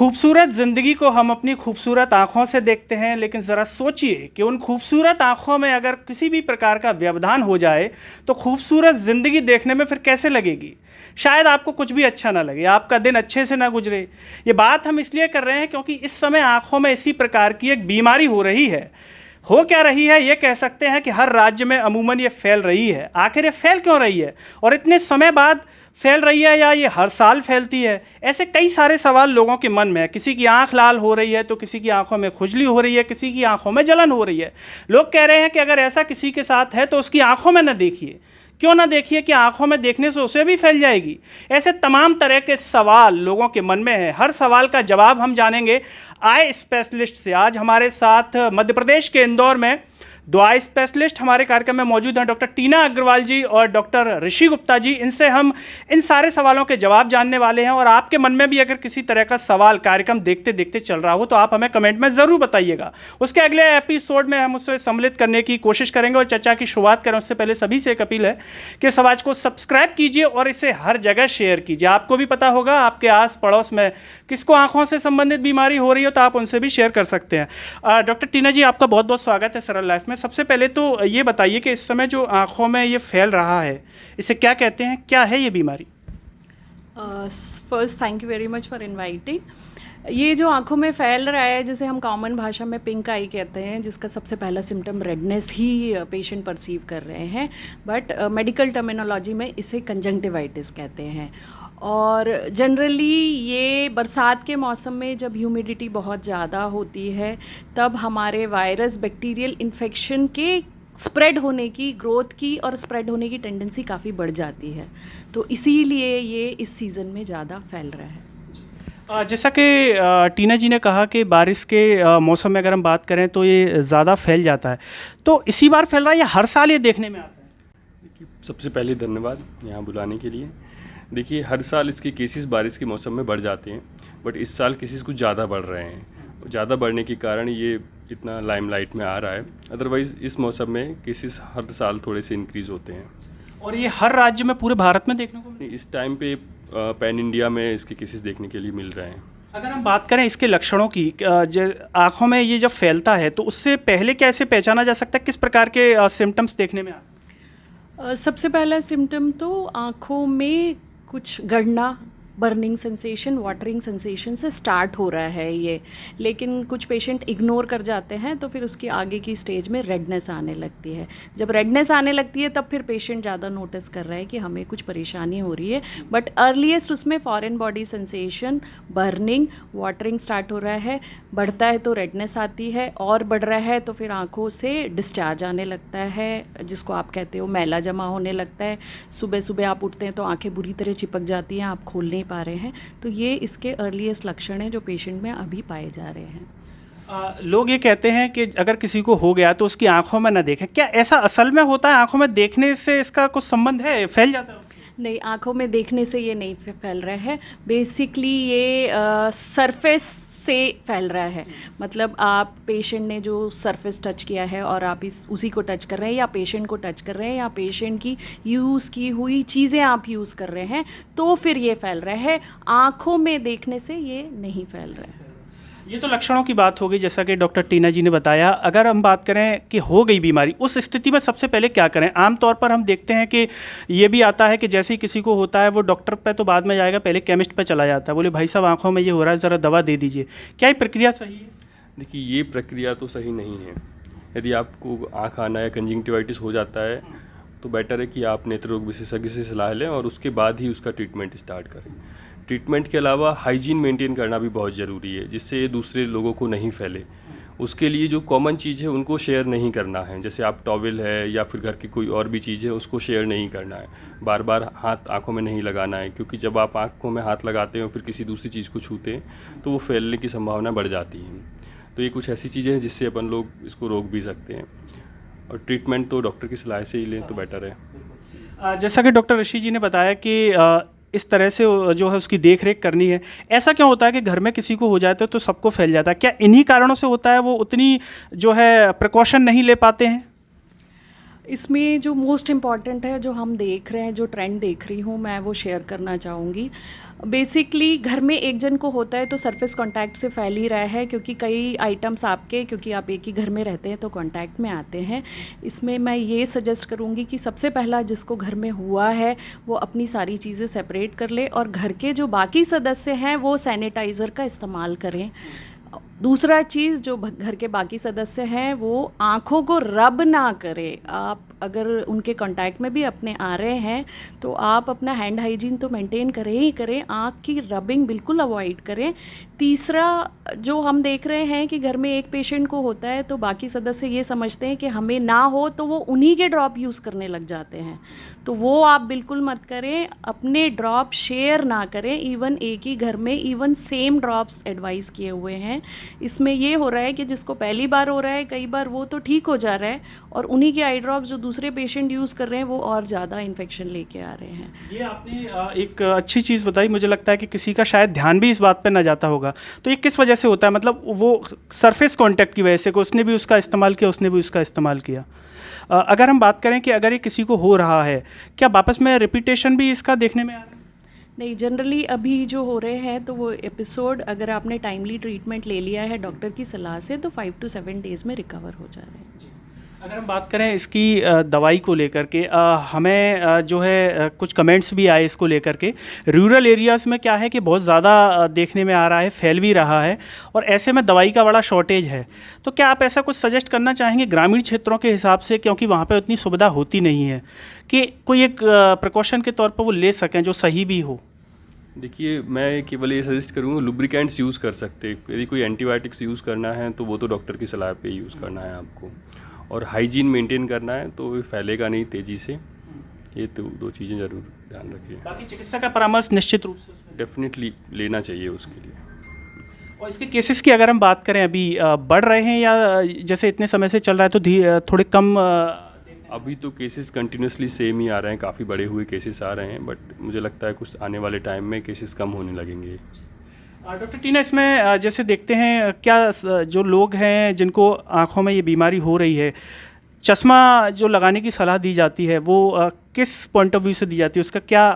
खूबसूरत ज़िंदगी को हम अपनी खूबसूरत आँखों से देखते हैं, लेकिन ज़रा सोचिए कि उन खूबसूरत आँखों में अगर किसी भी प्रकार का व्यवधान हो जाए तो खूबसूरत ज़िंदगी देखने में फिर कैसे लगेगी। शायद आपको कुछ भी अच्छा ना लगे, आपका दिन अच्छे से ना गुजरे। ये बात हम इसलिए कर रहे हैं क्योंकि इस समय आँखों में इसी प्रकार की एक बीमारी हो रही है। हो क्या रही है, ये कह सकते हैं कि हर राज्य में अमूमन ये फैल रही है। आखिर ये फैल क्यों रही है और इतने समय बाद फैल रही है, या ये हर साल फैलती है? ऐसे कई सारे सवाल लोगों के मन में है। किसी की आंख लाल हो रही है तो किसी की आंखों में खुजली हो रही है, किसी की आंखों में जलन हो रही है। लोग कह रहे हैं कि अगर ऐसा किसी के साथ है तो उसकी आंखों में न देखिए। क्यों ना देखिए कि आंखों में देखने से उसे भी फैल जाएगी। ऐसे तमाम तरह के सवाल लोगों के मन में है। हर सवाल का जवाब हम जानेंगे आई स्पेशलिस्ट से। आज हमारे साथ मध्य प्रदेश के इंदौर में दो आई स्पेशलिस्ट हमारे कार्यक्रम में मौजूद हैं, डॉक्टर टीना अग्रवाल जी और डॉक्टर ऋषि गुप्ता जी। इनसे हम इन सारे सवालों के जवाब जानने वाले हैं। और आपके मन में भी अगर किसी तरह का सवाल कार्यक्रम देखते देखते चल रहा हो तो आप हमें कमेंट में ज़रूर बताइएगा। उसके अगले एपिसोड में हम उससे सम्मिलित करने की कोशिश करेंगे और चर्चा की शुरुआत करें उससे पहले सभी से एक अपील है कि इस आवाज़ को सब्सक्राइब कीजिए और इसे हर जगह शेयर कीजिए। आपको भी पता होगा आपके आस पड़ोस में किसको आंखों से संबंधित बीमारी हो रही हो तो आप उनसे भी शेयर कर सकते हैं। डॉक्टर टीना जी, आपका बहुत बहुत स्वागत है सरल लाइफ में। सबसे पहले तो ये बताइए कि इस समय जो आंखों में ये फैल रहा है, इसे क्या कहते हैं, क्या है ये बीमारी? First thank you very much for inviting. ये जो आंखों में फैल रहा है, जिसे हम कॉमन भाषा में पिंक आई कहते हैं, जिसका सबसे पहला सिम्टम रेडनेस ही पेशेंट परसीव कर रहे हैं, बट मेडिकल टर्मिनोलॉजी में इसे कंजंक्टिवाइटिस कहते हैं। और जनरली ये बरसात के मौसम में जब ह्यूमिडिटी बहुत ज़्यादा होती है तब हमारे वायरस बैक्टीरियल इन्फेक्शन के स्प्रेड होने की, ग्रोथ की और स्प्रेड होने की टेंडेंसी काफ़ी बढ़ जाती है। तो इसीलिए ये इस सीज़न में ज़्यादा फैल रहा है। जैसा कि टीना जी ने कहा कि बारिश के मौसम में अगर हम बात करें तो ये ज़्यादा फैल जाता है, तो इसी बार फैल रहा है या हर साल ये देखने में आता है? देखिए, सबसे पहले धन्यवाद यहाँ बुलाने के लिए। देखिए, हर साल इसके केसेस बारिश के मौसम में बढ़ जाते हैं, बट इस साल केसेस कुछ ज़्यादा बढ़ रहे हैं। ज़्यादा बढ़ने के कारण ये इतना लाइमलाइट में आ रहा है। अदरवाइज़ इस मौसम में केसेस हर साल थोड़े से इंक्रीज़ होते हैं। और ये हर राज्य में, पूरे भारत में देखने को मिलते हैं? इस टाइम पे पैन इंडिया में इसके केसेस देखने के लिए मिल रहे हैं। अगर हम बात करें इसके लक्षणों की, आँखों में ये जब फैलता है तो उससे पहले क्या इसे पहचाना जा सकता है? किस प्रकार के सिम्टम्स देखने में आते हैं? सबसे पहला सिम्टम तो आँखों में कुछ गड़ना, बर्निंग सेंसेशन, वाटरिंग सेंसेशन से स्टार्ट हो रहा है ये। लेकिन कुछ पेशेंट इग्नोर कर जाते हैं तो फिर उसकी आगे की स्टेज में रेडनेस आने लगती है। जब रेडनेस आने लगती है तब फिर पेशेंट ज़्यादा नोटिस कर रहा है कि हमें कुछ परेशानी हो रही है। बट अर्लीस्ट उसमें foreign body sensation, burning, watering start हो रहा है। बढ़ता है तो रेडनेस आती है, और बढ़ रहा है तो फिर आँखों से डिस्चार्ज आने लगता है, जिसको आप कहते हो मैला जमा होने लगता है। सुबह सुबह आप उठते हैं तो आँखें बुरी तरह चिपक जाती हैं, आप खोल नहीं पा रहे हैं। तो ये इसके अर्लीस्ट लक्षण हैं जो पेशेंट में अभी पाए जा रहे हैं। लोग ये कहते हैं कि अगर किसी को हो गया तो उसकी आंखों में ना देखें। क्या ऐसा असल में होता है? आंखों में देखने से इसका कुछ संबंध है, फैल जाता है? नहीं, आंखों में देखने से ये नहीं फैल रहा है। बेसिकली ये सरफेस से फैल रहा है। मतलब आप पेशेंट ने जो सरफेस टच किया है और आप उसी को टच कर रहे हैं, या पेशेंट को टच कर रहे हैं, या पेशेंट की यूज़ की हुई चीज़ें आप यूज़ कर रहे हैं, तो फिर ये फैल रहा है। आँखों में देखने से ये नहीं फैल रहा है। ये तो लक्षणों की बात हो गई, जैसा कि डॉक्टर टीना जी ने बताया। अगर हम बात करें कि हो गई बीमारी, उस स्थिति में सबसे पहले क्या करें? आमतौर पर हम देखते हैं कि ये भी आता है कि जैसे ही किसी को होता है वो डॉक्टर पे तो बाद में जाएगा, पहले केमिस्ट पे चला जाता है, बोले भाई साहब आंखों में ये हो रहा है, ज़रा दवा दे दीजिए। क्या ये प्रक्रिया सही है? देखिए, ये प्रक्रिया तो सही नहीं है। यदि आपको आँख आना या कंजंक्टिवाइटिस हो जाता है तो बेटर है कि आप नेत्र रोग विशेषज्ञ से सलाह लें और उसके बाद ही उसका ट्रीटमेंट स्टार्ट करें। ट्रीटमेंट के अलावा हाइजीन मेंटेन करना भी बहुत ज़रूरी है, जिससे ये दूसरे लोगों को नहीं फैले। उसके लिए जो कॉमन चीज़ है उनको शेयर नहीं करना है। जैसे आप टॉवल है या फिर घर की कोई और भी चीज़ है उसको शेयर नहीं करना है। बार बार हाथ आंखों में नहीं लगाना है, क्योंकि जब आप आंखों में हाथ लगाते हैं और फिर किसी दूसरी चीज़ को छूते हैं तो वो फैलने की संभावना बढ़ जाती है। तो ये कुछ ऐसी चीज़ें हैं जिससे अपन लोग इसको रोक भी सकते हैं, और ट्रीटमेंट तो डॉक्टर की सलाह से ही लें तो बेटर है। जैसा कि डॉक्टर ऋषि जी ने बताया कि इस तरह से जो है उसकी देख रेख करनी है। ऐसा क्यों होता है कि घर में किसी को हो जाता है तो सबको फैल जाता है? क्या इन्हीं कारणों से होता है, वो उतनी जो है प्रिकॉशन नहीं ले पाते हैं? इसमें जो मोस्ट इम्पॉर्टेंट है, जो हम देख रहे हैं, जो ट्रेंड देख रही हूँ मैं, वो शेयर करना चाहूँगी। बेसिकली घर में एक जन को होता है तो सरफेस कांटेक्ट से फैल ही रहा है, क्योंकि कई आइटम्स आपके, क्योंकि आप एक ही घर में रहते हैं तो कांटेक्ट में आते हैं। इसमें मैं ये सजेस्ट करूँगी कि सबसे पहला जिसको घर में हुआ है वो अपनी सारी चीज़ें सेपरेट कर ले, और घर के जो बाकी सदस्य हैं वो सैनिटाइज़र का इस्तेमाल करें। दूसरा चीज़, जो घर के बाकी सदस्य हैं वो आँखों को रब ना करें। आप अगर उनके कांटेक्ट में भी अपने आ रहे हैं तो आप अपना हैंड हाइजीन तो मेंटेन करें ही करें, आँख की रबिंग बिल्कुल अवॉइड करें। तीसरा, जो हम देख रहे हैं कि घर में एक पेशेंट को होता है तो बाकी सदस्य ये समझते हैं कि हमें ना हो तो वो उन्हीं के ड्रॉप यूज़ करने लग जाते हैं, तो वो आप बिल्कुल मत करें। अपने ड्रॉप शेयर ना करें, इवन एक ही घर में इवन सेम ड्रॉप्स एडवाइस किए हुए हैं। इसमें ये हो रहा है कि जिसको पहली बार हो रहा है कई बार वो तो ठीक हो जा रहा है, और उन्हीं के आई ड्रॉप्स जो दूसरे पेशेंट यूज़ कर रहे हैं वो और ज़्यादा इन्फेक्शन लेके आ रहे हैं। ये आपने एक अच्छी चीज़ बताई। मुझे लगता है कि किसी का शायद ध्यान भी इस बात पे ना जाता होगा। तो ये किस वजह से होता है? मतलब वो सरफेस कांटेक्ट की वजह से, कि उसने भी उसका इस्तेमाल किया, उसने भी उसका इस्तेमाल किया। अगर हम बात करें कि अगर ये किसी को हो रहा है, क्या वापस में रिपीटेशन भी इसका देखने में आ रहा है? नहीं, जनरली अभी जो हो रहे हैं तो वो एपिसोड, अगर आपने टाइमली ट्रीटमेंट ले लिया है डॉक्टर की सलाह से, तो 5 to 7 डेज़ में रिकवर हो जा रहे हैं। अगर हम बात करें इसकी दवाई को लेकर के, हमें जो है कुछ कमेंट्स भी आए इसको लेकर के। रूरल एरियाज़ में क्या है कि बहुत ज़्यादा देखने में आ रहा है, फैल भी रहा है, और ऐसे में दवाई का बड़ा शॉर्टेज है। तो क्या आप ऐसा कुछ सजेस्ट करना चाहेंगे ग्रामीण क्षेत्रों के हिसाब से, क्योंकि वहाँ पे उतनी सुविधा होती नहीं है, कि कोई एक प्रिकॉशन के तौर पर वो ले सकें जो सही भी हो? देखिए, मैं केवल ये सजेस्ट करूँगा, लुब्रिकेंट्स यूज़ कर सकते हैं। यदि कोई एंटीबायोटिक्स यूज़ करना है तो वो तो डॉक्टर की सलाह पे यूज़ करना है आपको, और हाइजीन मेंटेन करना है तो ये फैलेगा नहीं तेज़ी से। ये तो 2 चीज़ें ज़रूर ध्यान रखिए। बाकी चिकित्सक का परामर्श निश्चित रूप से डेफिनेटली लेना चाहिए उसके लिए। और इसके केसेस की अगर हम बात करें, अभी बढ़ रहे हैं या जैसे इतने समय से चल रहा है तो थोड़े कम? अभी तो केसेस कंटिन्यूसली सेम ही आ रहे हैं, काफ़ी बड़े हुए केसेस आ रहे हैं, बट मुझे लगता है कुछ आने वाले टाइम में केसेस कम होने लगेंगे। डॉक्टर टीना, इसमें जैसे देखते हैं, क्या जो लोग हैं जिनको आँखों में ये बीमारी हो रही है, चश्मा जो लगाने की सलाह दी जाती है वो किस पॉइंट ऑफ व्यू से दी जाती है? उसका क्या?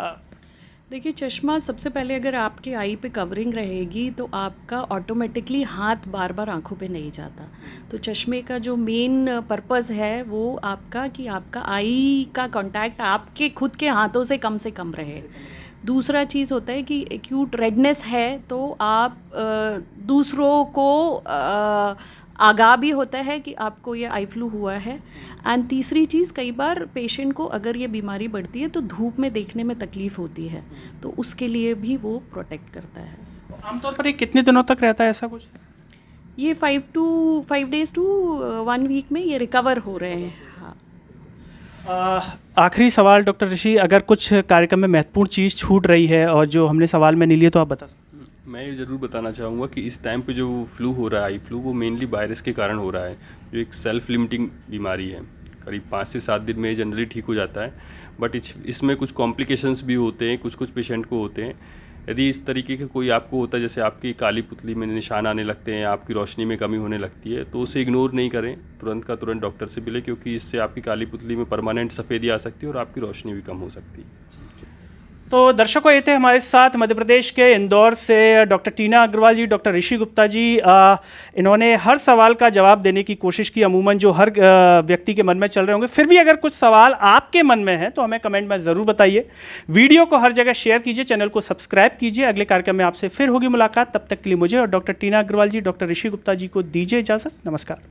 देखिए, चश्मा सबसे पहले अगर आपके आई पे कवरिंग रहेगी तो आपका ऑटोमेटिकली हाथ बार बार आंखों पे नहीं जाता। तो चश्मे का जो मेन पर्पस है वो आपका, कि आपका आई का कांटेक्ट आपके खुद के हाथों से कम रहे। दूसरा चीज़ होता है कि एक्यूट रेडनेस है तो आप दूसरों को आगाह भी होता है कि आपको ये आई फ्लू हुआ है। एंड तीसरी चीज़, कई बार पेशेंट को अगर ये बीमारी बढ़ती है तो धूप में देखने में तकलीफ़ होती है, तो उसके लिए भी वो प्रोटेक्ट करता है। आमतौर पर ये कितने दिनों तक रहता है ऐसा कुछ? ये 5 days to 1 week में ये रिकवर हो रहे हैं। हाँ, आखिरी सवाल डॉक्टर ऋषि, अगर कुछ कार्यक्रम में महत्वपूर्ण चीज़ छूट रही है और जो हमने सवाल में नहीं लिए तो आप बता सकते? मैं ये ज़रूर बताना चाहूँगा कि इस टाइम पे जो फ्लू हो रहा है, आई फ्लू, वो मेनली वायरस के कारण हो रहा है, जो एक सेल्फ लिमिटिंग बीमारी है। करीब 5 से 7 दिन में जनरली ठीक हो जाता है, बट इसमें कुछ कॉम्प्लिकेशंस भी होते हैं, कुछ पेशेंट को होते हैं। यदि इस तरीके का कोई आपको होता है, जैसे आपकी काली पुतली में निशान आने लगते हैं, आपकी रोशनी में कमी होने लगती है, तो उसे इग्नोर नहीं करें, तुरंत का तुरंत डॉक्टर से मिलें, क्योंकि इससे आपकी काली पुतली में परमानेंट सफ़ेदी आ सकती है और आपकी रोशनी भी कम हो सकती है। तो दर्शकों, ये थे हमारे साथ मध्य प्रदेश के इंदौर से डॉक्टर टीना अग्रवाल जी, डॉक्टर ऋषि गुप्ता जी। इन्होंने हर सवाल का जवाब देने की कोशिश की, अमूमन जो हर व्यक्ति के मन में चल रहे होंगे। फिर भी अगर कुछ सवाल आपके मन में है तो हमें कमेंट में ज़रूर बताइए। वीडियो को हर जगह शेयर कीजिए, चैनल को सब्सक्राइब कीजिए। अगले कार्यक्रम में आपसे फिर होगी मुलाकात। तब तक के लिए मुझे और डॉक्टर टीना अग्रवाल जी, डॉक्टर ऋषि गुप्ता जी को दीजिए इजाज़त। नमस्कार।